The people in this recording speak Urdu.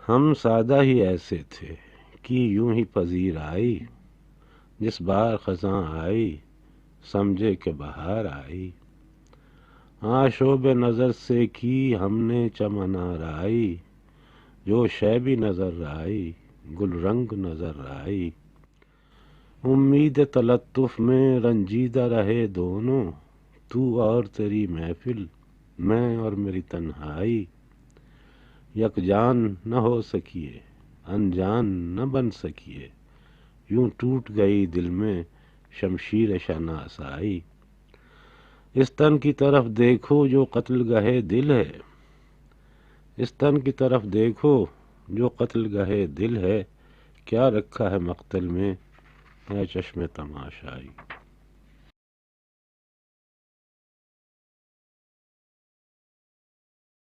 ہم سادہ ہی ایسے تھے کہ یوں ہی پذیر آئی، جس بار خزاں آئی سمجھے کہ بہار آئی۔ شوب نظر سے کی ہم نے چمن آرائی، جو شے بھی نظر آئی گل رنگ نظر آئی۔ امید تلطف میں رنجیدہ رہے دونوں، تو اور تیری محفل، میں اور میری تنہائی۔ یکجان نہ ہو سکیے، انجان نہ بن سکیے، یوں ٹوٹ گئی دل میں شمشیر شناسائی۔ اس تن کی طرف دیکھو جو قتل گاہ دل ہے، اس تن کی طرف دیکھو جو قتل گاہ دل ہے، کیا رکھا ہے مقتل میں اے چشم تماشائی۔